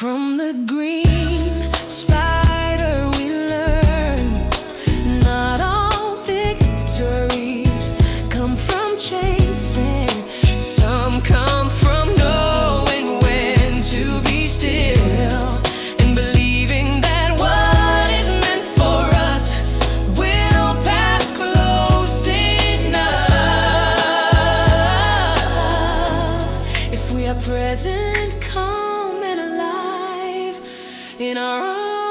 From the green spider we learn not all victories come from chasing. Some come from knowing when to be still and believing that what is meant for us will pass close enough if we are present, calm and alive in our own